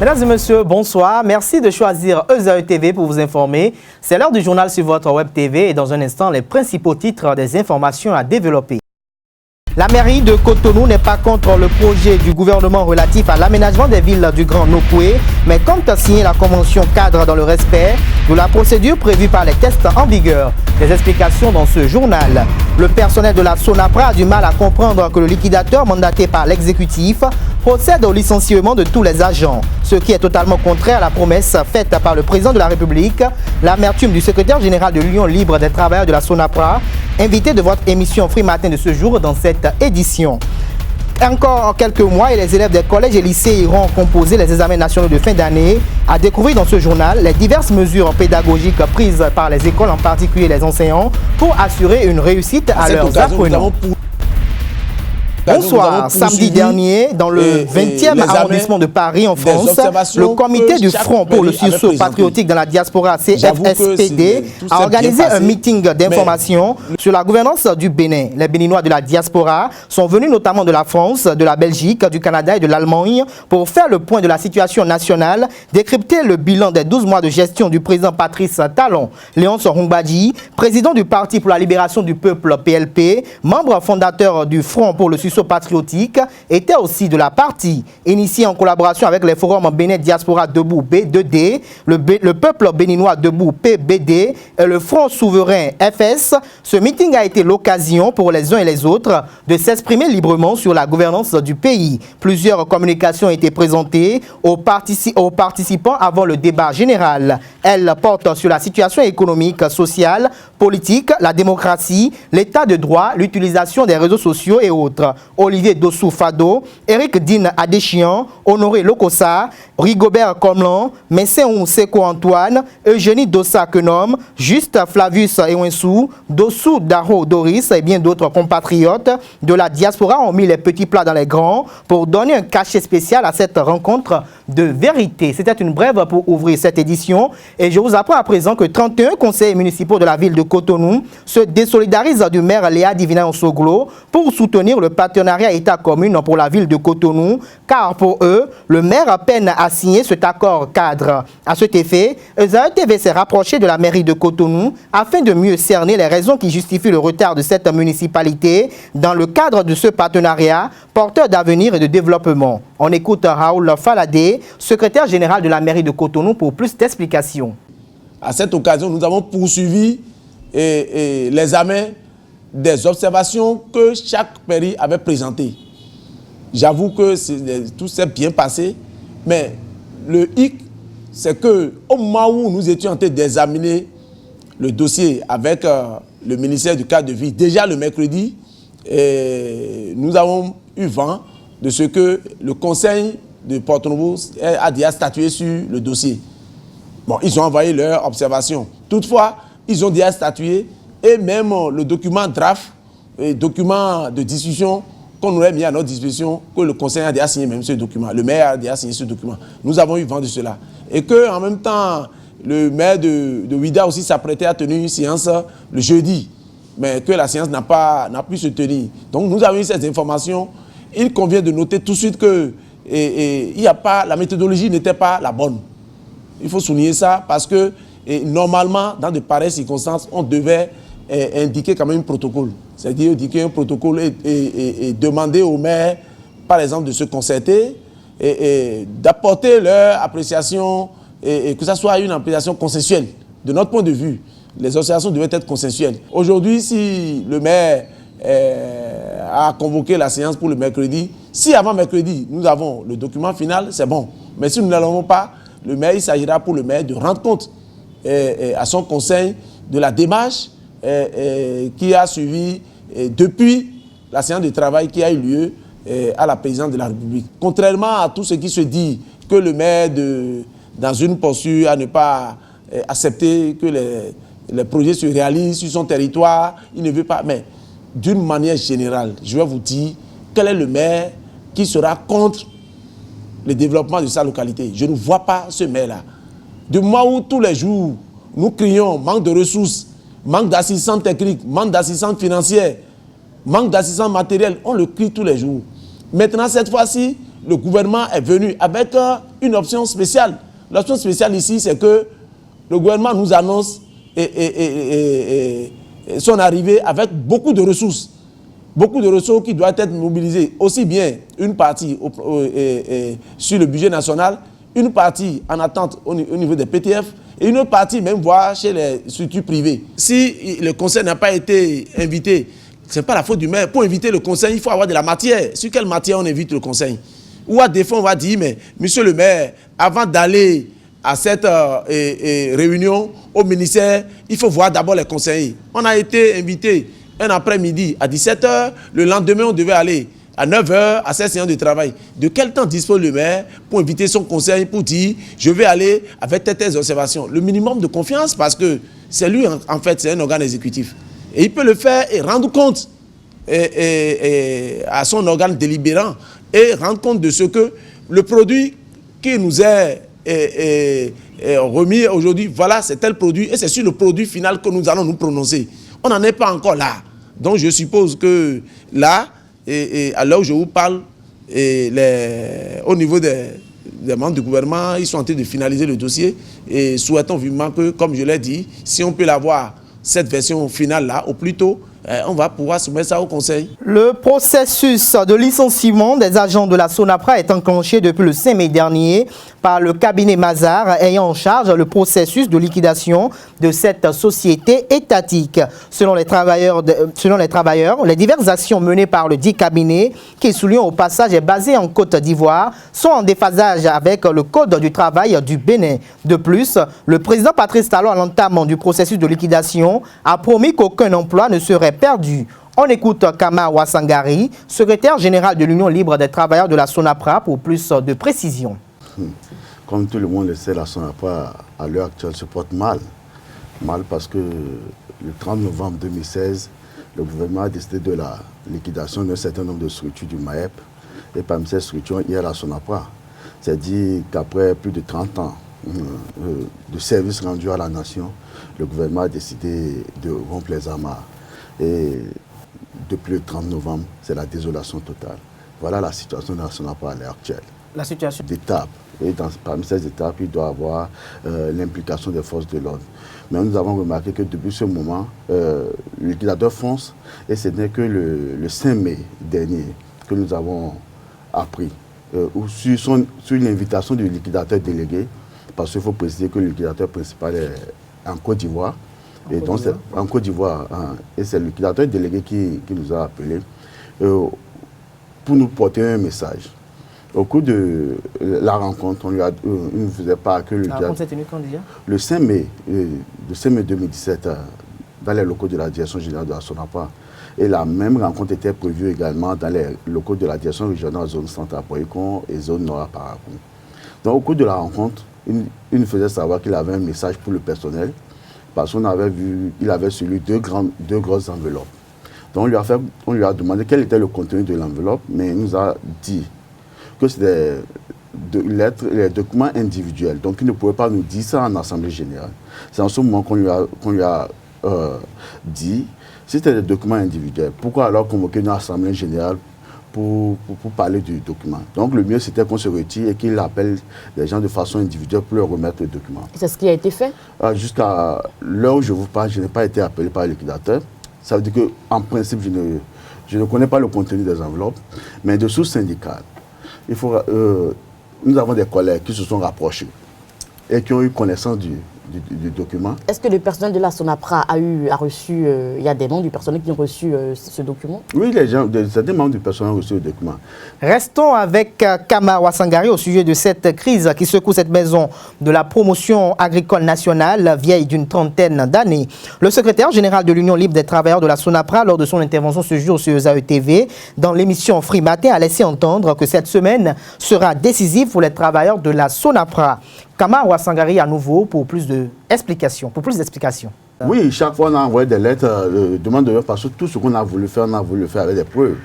Mesdames et messieurs, bonsoir. Merci de choisir Ezae TV pour vous informer. C'est l'heure du journal sur votre web TV et dans un instant, les principaux titres des informations à développer. La mairie de Cotonou n'est pas contre le projet du gouvernement relatif à l'aménagement des villes du Grand Nokoué, mais compte signer la convention cadre dans le respect de la procédure prévue par les tests en vigueur. Des explications dans ce journal. Le personnel de la Sonapra a du mal à comprendre que le liquidateur mandaté par l'exécutif procède au licenciement de tous les agents, ce qui est totalement contraire à la promesse faite par le président de la République. L'amertume du secrétaire général de l'Union libre des travailleurs de la Sonapra, invité de votre émission Free Matin de ce jour dans cette édition. Encore quelques mois et les élèves des collèges et lycées iront composer les examens nationaux de fin d'année. À découvrir dans ce journal les diverses mesures pédagogiques prises par les écoles, en particulier les enseignants, pour assurer une réussite à leurs apprenants. Bonsoir. Samedi dernier, dans le 20e arrondissement de Paris, en France, le comité du Front pour le sursaut patriotique dans la diaspora, CFSPD, a organisé un meeting d'information sur la gouvernance du Bénin. Les Béninois de la diaspora sont venus notamment de la France, de la Belgique, du Canada et de l'Allemagne pour faire le point de la situation nationale, décrypter le bilan des 12 mois de gestion du président Patrice Talon. Léonce Roumbadji, président du Parti pour la libération du peuple PLP, membre fondateur du Front pour le sursaut patriotique, était aussi de la partie. Initié en collaboration avec les forums Bénin Diaspora Debout B2D, le peuple béninois Debout PBD et le Front souverain FS, ce meeting a été l'occasion pour les uns et les autres de s'exprimer librement sur la gouvernance du pays. Plusieurs communications ont été présentées aux participants avant le débat général. Elles portent sur la situation économique, sociale, politique, la démocratie, l'état de droit, l'utilisation des réseaux sociaux et autres. Olivier Dossou-Fado, Eric Dine Adéchian, Honoré Lokosa, Rigobert Komlan, Messin Seko Antoine, Eugénie Dossa Kenom, Juste Flavius Ewensou, Dossou Daro Doris et bien d'autres compatriotes de la diaspora ont mis les petits plats dans les grands pour donner un cachet spécial à cette rencontre de vérité. C'était une brève pour ouvrir cette édition et je vous apprends à présent que 31 conseillers municipaux de la ville de Cotonou se désolidarisent du maire Léa Divina Onsoglo pour soutenir le partenariat État-commune pour la ville de Cotonou, car pour eux, le maire peine à signer cet accord cadre. À cet effet, Ezae TV s'est rapproché de la mairie de Cotonou afin de mieux cerner les raisons qui justifient le retard de cette municipalité dans le cadre de ce partenariat porteur d'avenir et de développement. On écoute Raoul Faladé, secrétaire général de la mairie de Cotonou, pour plus d'explications. À cette occasion, nous avons poursuivi l'examen des observations que chaque mairie avait présentées. J'avoue que tout s'est bien passé, mais le hic, c'est qu'au moment où nous étions en train d'examiner le dossier avec le ministère du cadre de vie, déjà le mercredi, nous avons eu vent de ce que le conseil de Porto-Novo a déjà statué sur le dossier. Bon, ils ont envoyé leurs observations. Toutefois, ils ont déjà statué et même le document draft, document de discussion qu'on aurait mis à notre disposition, que le conseil a déjà signé même ce document. Le maire a déjà signé ce document. Nous avons eu vent de cela. Et qu'en même temps, le maire de Ouida aussi s'apprêtait à tenir une séance le jeudi, mais que la séance n'a pu se tenir. Donc nous avons eu ces informations. Il convient de noter tout de suite que la méthodologie n'était pas la bonne. Il faut souligner ça parce que normalement, dans de pareilles circonstances, on devait indiquer quand même un protocole. C'est-à-dire indiquer un protocole et demander aux maires, par exemple, de se concerter et d'apporter leur appréciation et que ça soit une appréciation consensuelle. De notre point de vue, les observations devaient être consensuelles. Aujourd'hui, si le maire a convoqué la séance pour le mercredi, si avant mercredi, nous avons le document final, c'est bon. Mais si nous ne l'avons pas, le maire, il s'agira pour le maire de rendre compte à son conseil de la démarche qui a suivi depuis la séance de travail qui a eu lieu à la présidence de la République. Contrairement à tout ce qui se dit que le maire, dans une posture à ne pas accepter que les projets se réalisent sur son territoire, il ne veut pas. Mais d'une manière générale, je vais vous dire quel est le maire qui sera contre le développement de sa localité. Je ne vois pas ce maire-là. Du moment où tous les jours, nous crions manque de ressources, manque d'assistance technique, manque d'assistance financière, manque d'assistance matérielle, on le crie tous les jours. Maintenant, cette fois-ci, le gouvernement est venu avec une option spéciale. L'option spéciale ici, c'est que le gouvernement nous annonce son arrivée avec beaucoup de ressources. Beaucoup de ressources qui doivent être mobilisées. Aussi bien une partie sur le budget national, une partie en attente au niveau des PTF et une autre partie même voire chez les structures privées. Si le conseil n'a pas été invité, ce n'est pas la faute du maire. Pour inviter le conseil, il faut avoir de la matière. Sur quelle matière on invite le conseil? Ou à des fois, on va dire, mais monsieur le maire, avant d'aller à cette réunion au ministère, il faut voir d'abord les conseillers. On a été invité un après-midi à 17 h. Le lendemain, on devait aller à 9 h à cette séance de travail. De quel temps dispose le maire pour inviter son conseil pour dire je vais aller avec telles observations? Le minimum de confiance, parce que c'est lui, en fait, c'est un organe exécutif. Et il peut le faire et rendre compte à son organe délibérant et rendre compte de ce que le produit qui nous est remis aujourd'hui, voilà, c'est tel produit et c'est sur le produit final que nous allons nous prononcer. On n'en est pas encore là. Donc je suppose que là, à l'heure où je vous parle, au niveau des membres du gouvernement, ils sont en train de finaliser le dossier et souhaitons vivement que, comme je l'ai dit, si on peut l'avoir, cette version finale-là, au plus tôt, on va pouvoir soumettre ça au Conseil. Le processus de licenciement des agents de la Sonapra est enclenché depuis le 5 mai dernier par le cabinet Mazars ayant en charge le processus de liquidation de cette société étatique. Selon les travailleurs, les diverses actions menées par le dit cabinet, qui souligne au passage est basé en Côte d'Ivoire, sont en déphasage avec le Code du travail du Bénin. De plus, le président Patrice Talon, à l'entame du processus de liquidation, a promis qu'aucun emploi ne serait perdu. On écoute Kama Wasangari, secrétaire général de l'Union libre des travailleurs de la Sonapra, pour plus de précisions. Comme tout le monde le sait, la Sonapra, à l'heure actuelle, se porte mal. Mal parce que le 30 novembre 2016, le gouvernement a décidé de la liquidation d'un certain nombre de structures du MAEP. Et parmi ces structures, il y a la Sonapra. C'est-à-dire qu'après plus de 30 ans de services rendus à la nation, le gouvernement a décidé de rompre les amarres. Et depuis le 30 novembre, c'est la désolation totale. Voilà la situation de la Sonapra à l'heure actuelle. La situation d'étape. Et parmi ces étapes, il doit y avoir l'implication des forces de l'ordre. Mais nous avons remarqué que depuis ce moment, le liquidateur fonce, et ce n'est que le 5 mai dernier que nous avons appris, sur l'invitation du liquidateur délégué, parce qu'il faut préciser que le liquidateur principal est en Côte d'Ivoire. Et donc, c'est en Côte d'Ivoire, hein, et c'est le liquidateur délégué qui nous a appelés pour nous porter un message. Au cours de la rencontre, il ne faisait pas que la rencontre s'est tenue quand déjà? Le 5 mai 2017, dans les locaux de la direction générale de la Sonapra. Et la même rencontre était prévue également dans les locaux de la direction régionale zone centre à Poïcon et zone nord à Parakou. Donc, au cours de la rencontre, il nous faisait savoir qu'il avait un message pour le personnel, parce qu'on avait vu, il avait sur lui deux grosses enveloppes. Donc, on lui a demandé quel était le contenu de l'enveloppe, mais il nous a dit que c'était les documents individuels. Donc, il ne pouvait pas nous dire ça en assemblée générale. C'est en ce moment qu'on lui a dit, si c'était des documents individuels, pourquoi alors convoquer une assemblée générale pour parler du document? Donc, le mieux, c'était qu'on se retire et qu'il appelle les gens de façon individuelle pour leur remettre le document. C'est ce qui a été fait? Jusqu'à l'heure où je vous parle, je n'ai pas été appelé par le liquidateur. Ça veut dire qu'en principe, je ne connais pas le contenu des enveloppes, mais de source syndicale. Nous avons des collègues qui se sont rapprochés et qui ont eu connaissance du document. Est-ce que le personnel de la Sonapra a reçu, il y a des membres du personnel qui ont reçu ce document? Oui, certains membres du personnel ont reçu le document. Restons avec Kama Wasangari au sujet de cette crise qui secoue cette maison de la promotion agricole nationale, vieille d'une trentaine d'années. Le secrétaire général de l'Union libre des travailleurs de la Sonapra, lors de son intervention ce jour sur AETV, dans l'émission Free Matin, a laissé entendre que cette semaine sera décisive pour les travailleurs de la Sonapra. Kama Wasangari à nouveau pour plus d'explications. Oui, chaque fois on a envoyé des lettres, demande de parce que tout ce qu'on a voulu faire, on a voulu le faire avec des preuves.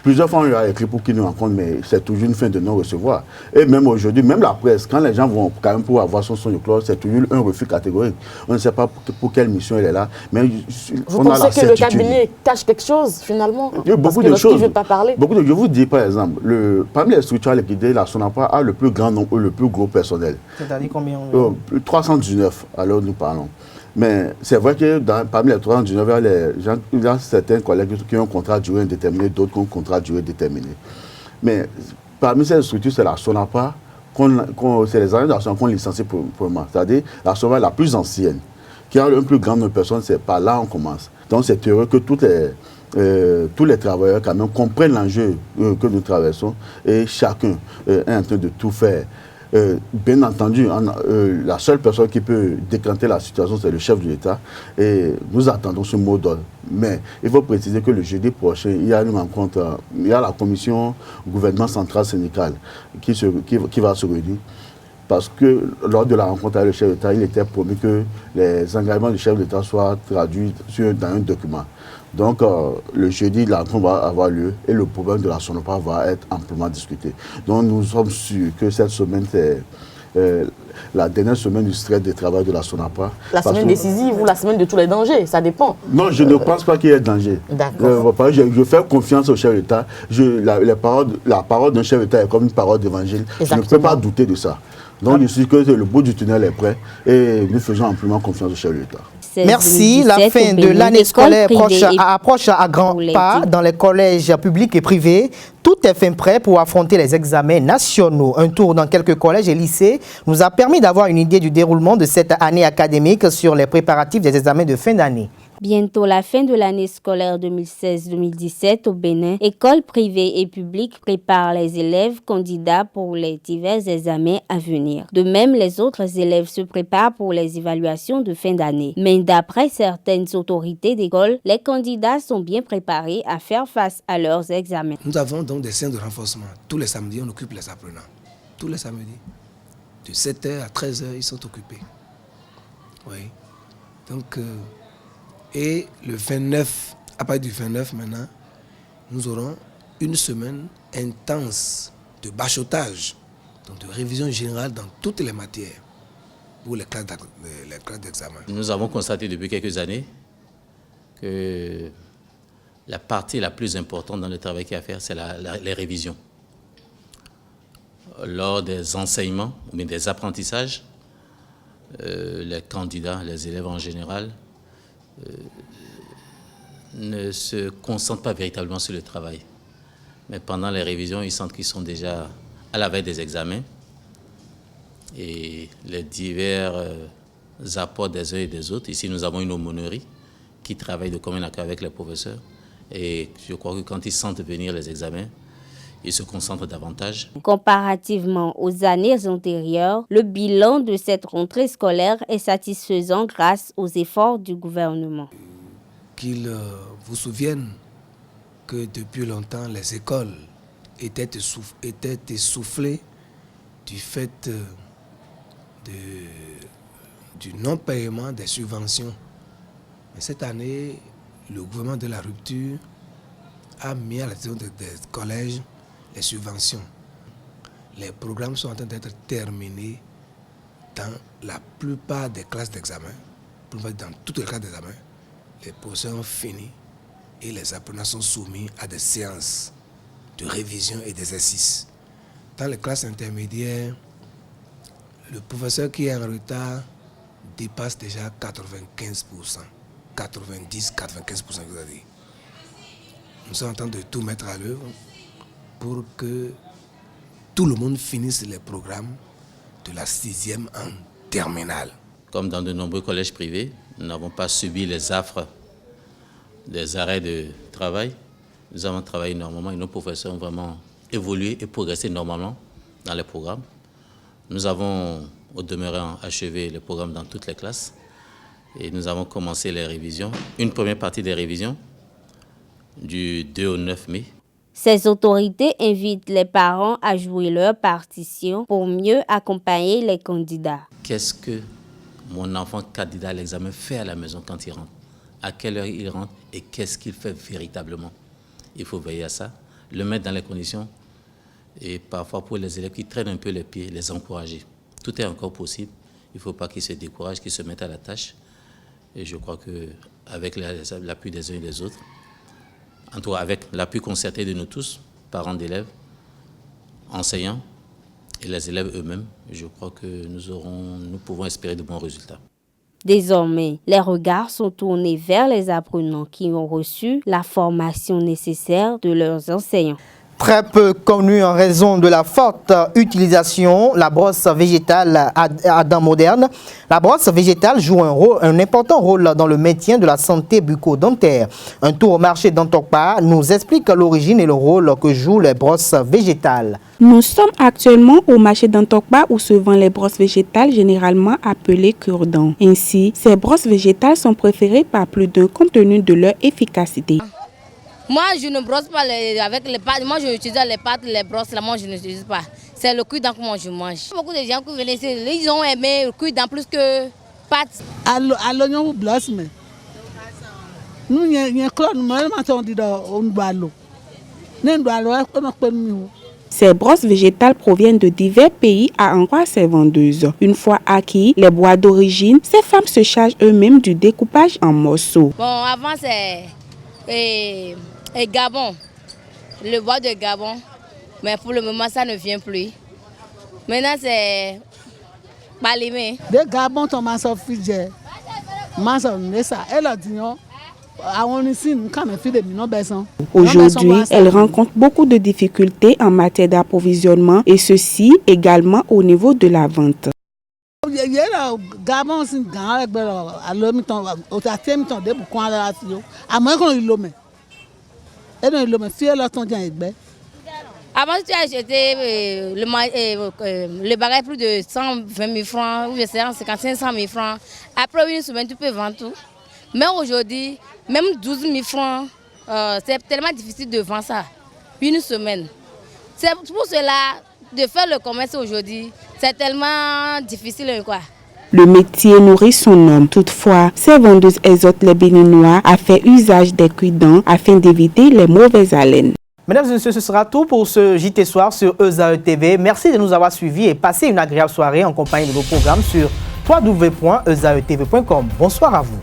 Plusieurs fois, on a écrit pour qu'ils nous rencontrent, mais c'est toujours une fin de non-recevoir. Et même aujourd'hui, même la presse, quand les gens vont quand même pour avoir son son de cloche, c'est toujours un refus catégorique. On ne sait pas pour quelle mission elle est là, mais on a la certitude. Vous pensez que le cabinet cache quelque chose, finalement? Il y a beaucoup de choses. Je ne veux pas parler. Je vous dis, par exemple, parmi les structures liquidées, la SONAPA a le plus grand nombre, le plus gros personnel. C'est-à-dire combien? 319, alors nous parlons. Mais c'est vrai que parmi les 319, il y a certains collègues qui ont un contrat à durée indéterminée, d'autres qui ont un contrat à durée déterminée. Mais parmi ces structures, c'est la SONAPA, c'est les organisations qu'on licencie pour moi. C'est-à-dire la SONAPA la plus ancienne, qui a un plus grand nombre de personnes, c'est par là on commence. Donc c'est heureux que tous les travailleurs quand même comprennent l'enjeu que nous traversons et chacun est en train de tout faire. Bien entendu, la seule personne qui peut décanter la situation, c'est le chef de l'État. Et nous attendons ce mot d'ordre. Mais il faut préciser que le jeudi prochain, il y a une rencontre, il y a la commission gouvernement central syndical qui va se réunir. Parce que lors de la rencontre avec le chef d'État, il était promis que les engagements du chef d'État soient traduits dans un document. Donc, le jeudi, la rencontre va avoir lieu et le problème de la SONAPA va être amplement discuté. Donc, nous sommes sûrs que cette semaine, c'est la dernière semaine du stress de travail de la SONAPA. La semaine décisive ou la semaine de tous les dangers, ça dépend. Non, je ne pense pas qu'il y ait danger. D'accord. Je fais confiance au chef d'État. La parole d'un chef d'État est comme une parole d'évangile. Je ne peux pas douter de ça. Donc, je suis que le bout du tunnel est prêt et nous faisons amplement confiance au chef de l'État. Merci. La fin de l'année scolaire approche à grands pas dans les collèges publics et privés. Tout est fin prêt pour affronter les examens nationaux. Un tour dans quelques collèges et lycées nous a permis d'avoir une idée du déroulement de cette année académique sur les préparatifs des examens de fin d'année. Bientôt la fin de l'année scolaire 2016-2017 au Bénin, écoles privées et publiques préparent les élèves candidats pour les divers examens à venir. De même, les autres élèves se préparent pour les évaluations de fin d'année. Mais d'après certaines autorités d'école, les candidats sont bien préparés à faire face à leurs examens. Nous avons donc des séances de renforcement. Tous les samedis, on occupe les apprenants. Tous les samedis. De 7h à 13h, ils sont occupés. Oui. Donc... Et le 29, à partir du 29 maintenant, nous aurons une semaine intense de bachotage, donc de révision générale dans toutes les matières pour les classes d'examen. Nous avons constaté depuis quelques années que la partie la plus importante dans le travail qu'il y a à faire, c'est les révisions. Lors des enseignements ou bien des apprentissages, les candidats, les élèves en général, ne se concentrent pas véritablement sur le travail. Mais pendant les révisions, ils sentent qu'ils sont déjà à la veille des examens. Et les divers apports des uns et des autres. Ici, nous avons une aumônerie qui travaille de commun accord avec les professeurs. Et je crois que quand ils sentent venir les examens, ils se concentrent davantage. Comparativement aux années antérieures, le bilan de cette rentrée scolaire est satisfaisant grâce aux efforts du gouvernement. Qu'ils vous souviennent que depuis longtemps, les écoles étaient essoufflées du fait du non-paiement des subventions. Mais cette année, le gouvernement de la rupture a mis à la disposition des collèges les subventions. Les programmes sont en train d'être terminés dans la plupart des classes d'examen. Dans toutes les classes d'examen, les professeurs ont fini et les apprenants sont soumis à des séances de révision et d'exercice. Dans les classes intermédiaires, le professeur qui est en retard dépasse déjà 95%. 90-95%, vous avez dit. Nous sommes en train de tout mettre à l'œuvre pour que tout le monde finisse les programmes de la 6e en terminale. Comme dans de nombreux collèges privés, nous n'avons pas subi les affres des arrêts de travail. Nous avons travaillé normalement et nos professeurs ont vraiment évolué et progressé normalement dans les programmes. Nous avons au demeurant achevé les programmes dans toutes les classes et nous avons commencé les révisions. Une première partie des révisions du 2 au 9 mai. Ces autorités invitent les parents à jouer leur partition pour mieux accompagner les candidats. Qu'est-ce que mon enfant candidat à l'examen fait à la maison quand il rentre? À quelle heure il rentre et qu'est-ce qu'il fait véritablement? Il faut veiller à ça. le mettre dans les conditions. Et parfois, pour les élèves qui traînent un peu les pieds, les encourager. Tout est encore possible. Il ne faut pas qu'ils se découragent, qu'ils se mettent à la tâche. Et je crois qu'avec l'appui des uns et des autres, en tout cas avec l'appui concerté de nous tous, parents d'élèves, enseignants et les élèves eux-mêmes, je crois que nous pouvons espérer de bons résultats. Désormais, les regards sont tournés vers les apprenants qui ont reçu la formation nécessaire de leurs enseignants. Très peu connue en raison de la forte utilisation, la brosse végétale à dents modernes. La brosse végétale joue un important rôle dans le maintien de la santé bucco-dentaire. Un tour au marché d'Antokpa nous explique l'origine et le rôle que jouent les brosses végétales. Nous sommes actuellement au marché d'Antokpa où se vendent les brosses végétales généralement appelées cure-dents. Ainsi, ces brosses végétales sont préférées par plus d'un compte tenu de leur efficacité. Moi, je ne brosse pas avec les pâtes. Moi, je utilise les pâtes, les brosses. Là, moi, je n'utilise pas. C'est le cuir-dent que moi, je mange. Beaucoup de gens qui viennent ici, ils ont aimé le cuir-dent plus que pâtes. À l'oignon, vous blosse, mais nous, il y a un clone, on dit on doit l'eau. Ces brosses végétales proviennent de divers pays à en croire ces vendeuses. Une fois acquis les bois d'origine, ces femmes se chargent eux-mêmes du découpage en morceaux. Bon, avant, c'est Gabon, le bois de Gabon, mais pour le moment ça ne vient plus. Maintenant c'est Balimé. De Gabon, ton maçon fidèle, maçon nessa, elle a dit non. Aujourd'hui, elle rencontre beaucoup de difficultés en matière d'approvisionnement et ceci également au niveau de la vente. Avant, tu as acheté le bagage plus de 120 000 francs ou 155 000 francs. Après une semaine, tu peux vendre tout. Mais aujourd'hui, même 12 000 francs, c'est tellement difficile de vendre ça. Une semaine. C'est pour cela, de faire le commerce aujourd'hui, c'est tellement difficile, quoi. Le métier nourrit son homme. Toutefois, ces vendeuses exhortent les Béninois à faire usage des cuidants afin d'éviter les mauvaises haleines. Mesdames et messieurs, ce sera tout pour ce JT Soir sur ESAE TV. Merci de nous avoir suivis et passez une agréable soirée en compagnie de nos programmes sur www.esaetv.com. Bonsoir à vous.